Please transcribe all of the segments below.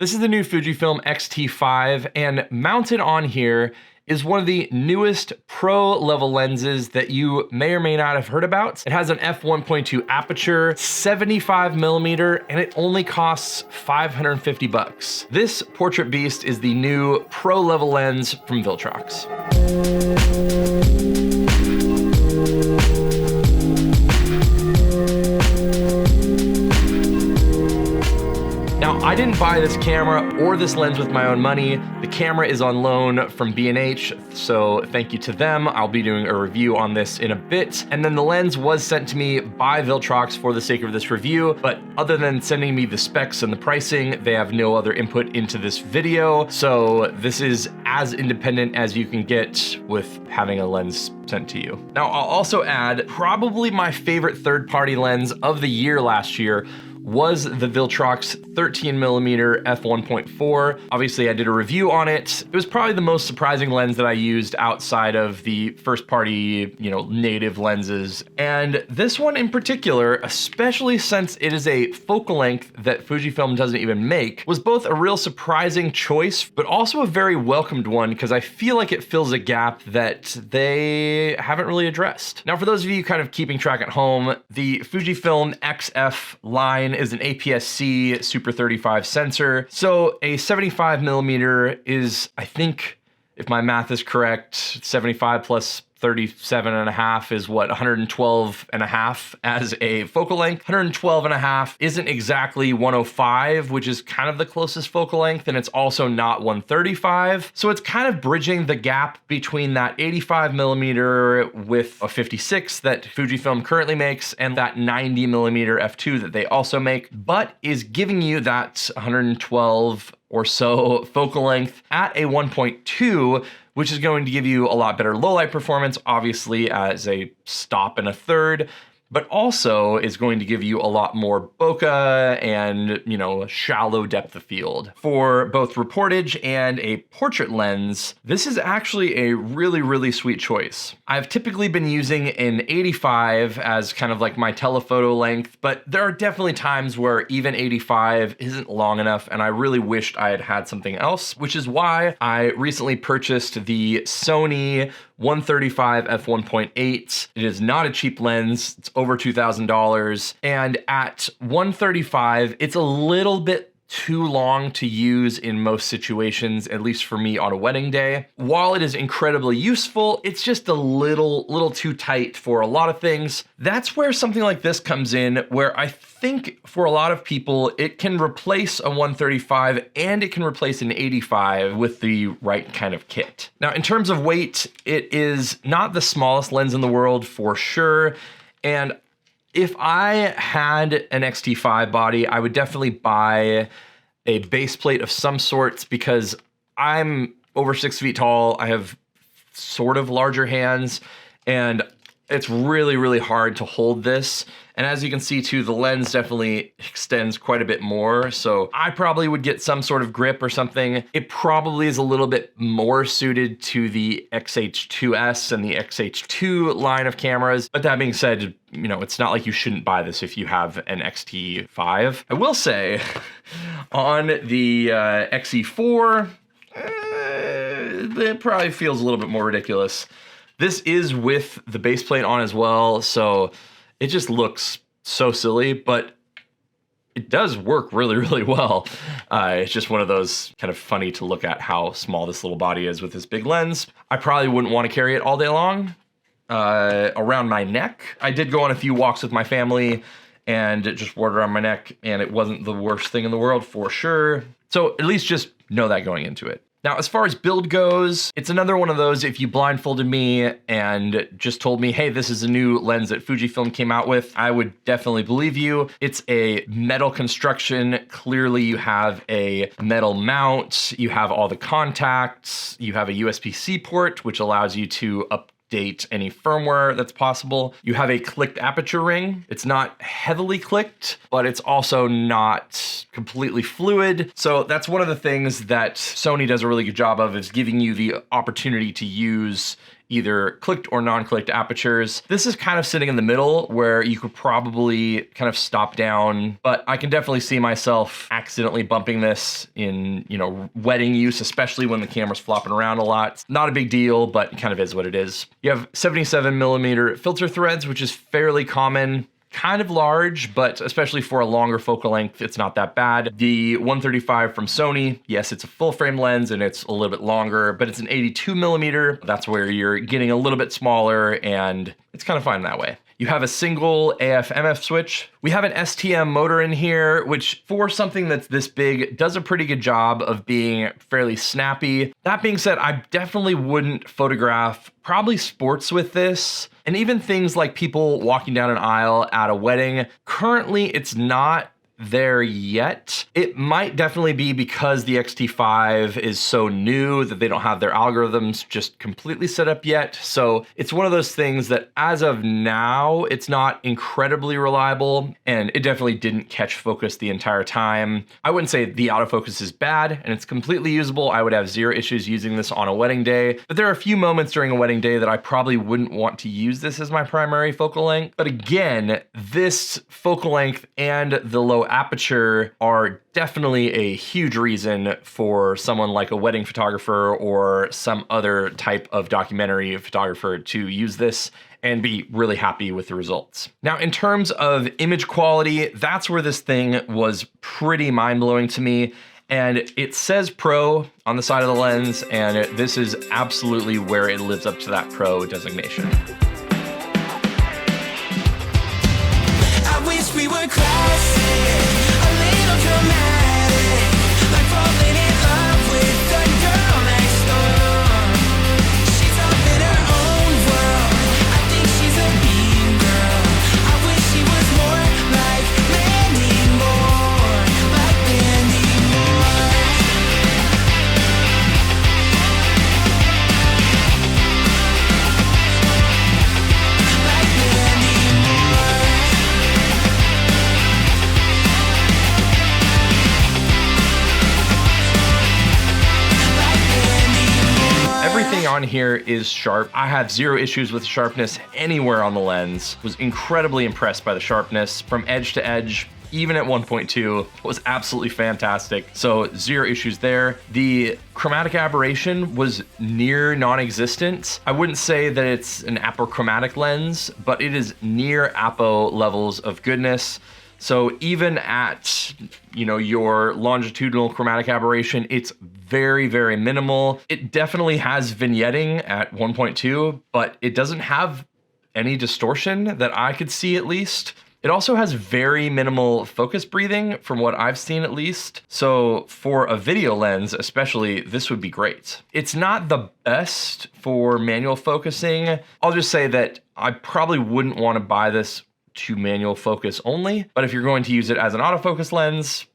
This is the new Fujifilm X-T5, and mounted on here is one of the newest pro level lenses that you may or may not have heard about. It has an f1.2 aperture, 75mm, and it only costs 550 bucks. This portrait beast is the new pro level lens from Viltrox. Now, I didn't buy this camera or this lens with my own money. The camera is on loan from B&H, so thank you to them. I'll be doing a review on this in a bit. And then the lens was sent to me by Viltrox for the sake of this review, but other than sending me the specs and the pricing, they have no other input into this video. So this is as independent as you can get with having a lens sent to you. Now, I'll also add probably my favorite third-party lens of the year last year was the Viltrox 13mm f1.4. Obviously, I did a review on it. It was probably the most surprising lens that I used outside of the first-party, native lenses. And this one in particular, especially since it is a focal length that Fujifilm doesn't even make, was both a real surprising choice, but also a very welcomed one because I feel like it fills a gap that they haven't really addressed. Now, for those of you kind of keeping track at home, the Fujifilm XF line is an APS-C Super 35 sensor. So a 75mm is, I think, if my math is correct, 75 plus 37.5 is what, 112.5 as a focal length. 112.5 isn't exactly 105, which is kind of the closest focal length, and it's also not 135. So it's kind of bridging the gap between that 85mm with a 56 that Fujifilm currently makes and that 90mm f2 that they also make, but is giving you that 112 or so focal length at a 1.2, which is going to give you a lot better low light performance, obviously as a stop and a third, but also is going to give you a lot more bokeh and, shallow depth of field. For both reportage and a portrait lens, this is actually a really, really sweet choice. I've typically been using an 85 as kind of like my telephoto length, but there are definitely times where even 85 isn't long enough, and I really wished I had had something else, which is why I recently purchased the SONY 135 f1.8. It is not a cheap lens. It's over $2,000. And at 135, it's a little bit too long to use in most situations, at least for me on a wedding day. While it is incredibly useful, it's just a little too tight for a lot of things. That's where something like this comes in, where I think for a lot of people, it can replace a 135 and it can replace an 85 with the right kind of kit. Now, in terms of weight, it is not the smallest lens in the world for sure. And if I had an X-T5 body, I would definitely buy a base plate of some sorts because I'm over 6 feet tall. I have sort of larger hands, and it's really, really hard to hold this. And as you can see too, the lens definitely extends quite a bit more. So I probably would get some sort of grip or something. It probably is a little bit more suited to the XH2S and the XH2 line of cameras. But that being said, it's not like you shouldn't buy this if you have an X-T5. I will say on the XE4, it probably feels a little bit more ridiculous. This is with the base plate on as well, so it just looks so silly, but it does work really, really well. It's just one of those kind of funny to look at how small this little body is with this big lens. I probably wouldn't want to carry it all day long around my neck. I did go on a few walks with my family and it just wore it around my neck, and it wasn't the worst thing in the world for sure. So at least just know that going into it. Now, as far as build goes, it's another one of those, if you blindfolded me and just told me, hey, this is a new lens that Fujifilm came out with, I would definitely believe you. It's a metal construction. Clearly, you have a metal mount, you have all the contacts, you have a USB-C port, which allows you to update any firmware that's possible. You have a clicked aperture ring. It's not heavily clicked, but it's also not completely fluid. So that's one of the things that Sony does a really good job of, is giving you the opportunity to use either clicked or non-clicked apertures. This is kind of sitting in the middle where you could probably kind of stop down, but I can definitely see myself accidentally bumping this in, wedding use, especially when the camera's flopping around a lot. It's not a big deal, but it kind of is what it is. You have 77mm filter threads, which is fairly common. Kind of large, but especially for a longer focal length, it's not that bad. The 135 from Sony, yes, it's a full frame lens and it's a little bit longer, but it's an 82mm. That's where you're getting a little bit smaller and it's kind of fine that way. You have a single AF/MF switch. We have an STM motor in here, which for something that's this big does a pretty good job of being fairly snappy. That being said, I definitely wouldn't photograph probably sports with this, and even things like people walking down an aisle at a wedding. Currently, it's not there yet. It might definitely be because the X-T5 is so new that they don't have their algorithms just completely set up yet. So it's one of those things that as of now, it's not incredibly reliable, and it definitely didn't catch focus the entire time. I wouldn't say the autofocus is bad and it's completely usable. I would have zero issues using this on a wedding day, but there are a few moments during a wedding day that I probably wouldn't want to use this as my primary focal length. But again, this focal length and the low aperture are definitely a huge reason for someone like a wedding photographer or some other type of documentary photographer to use this and be really happy with the results. Now, in terms of image quality, that's where this thing was pretty mind-blowing to me. And it says Pro on the side of the lens, and this is absolutely where it lives up to that Pro designation. I wish we were classic, a little dramatic, like falling in love with the girl next door. She's up in her own world, I think she's a mean girl. I wish she was more like Mandy Moore, like Mandy Moore. Like Mandy Moore. Everything on here is sharp. I have zero issues with sharpness anywhere on the lens. Was incredibly impressed by the sharpness from edge to edge. Even at 1.2, was absolutely fantastic. So zero issues there. The chromatic aberration was near non-existent. I wouldn't say that it's an apochromatic lens, but it is near apo levels of goodness. So even at, your longitudinal chromatic aberration, it's very, very minimal. It definitely has vignetting at 1.2, but it doesn't have any distortion that I could see at least. It also has very minimal focus breathing from what I've seen at least. So for a video lens, especially, this would be great. It's not the best for manual focusing. I'll just say that I probably wouldn't want to buy this to manual focus only, but if you're going to use it as an autofocus lens,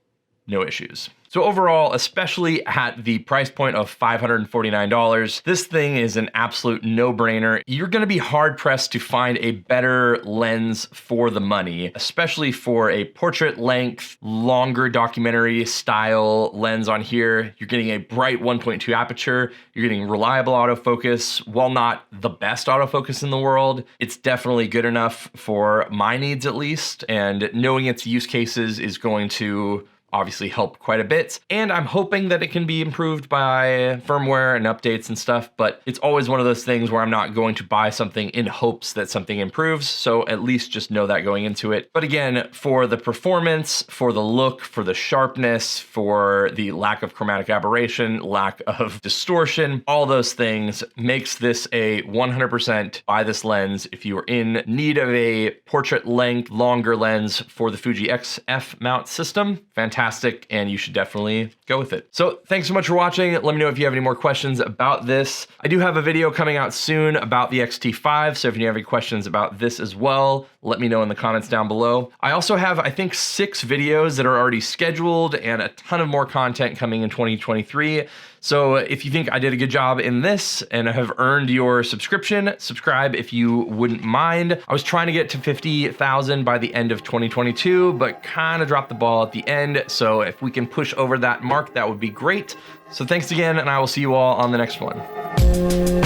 no issues. So overall, especially at the price point of $549, this thing is an absolute no-brainer. You're gonna be hard-pressed to find a better lens for the money, especially for a portrait length, longer documentary style lens on here. You're getting a bright 1.2 aperture, you're getting reliable autofocus. While not the best autofocus in the world, it's definitely good enough for my needs at least, and knowing its use cases is going to obviously help quite a bit. And I'm hoping that it can be improved by firmware and updates and stuff, but it's always one of those things where I'm not going to buy something in hopes that something improves. So at least just know that going into it. But again, for the performance, for the look, for the sharpness, for the lack of chromatic aberration, lack of distortion, all those things makes this a 100% buy this lens if you are in need of a portrait length, longer lens for the Fuji XF mount system. Fantastic, and you should definitely go with it. So thanks so much for watching. Let me know if you have any more questions about this. I do have a video coming out soon about the X-T5, so if you have any questions about this as well, let me know in the comments down below. I also have, I think, 6 videos that are already scheduled and a ton of more content coming in 2023. So if you think I did a good job in this and have earned your subscription, subscribe if you wouldn't mind. I was trying to get to 50,000 by the end of 2022, but kind of dropped the ball at the end. So if we can push over that mark, that would be great. So thanks again, and I will see you all on the next one.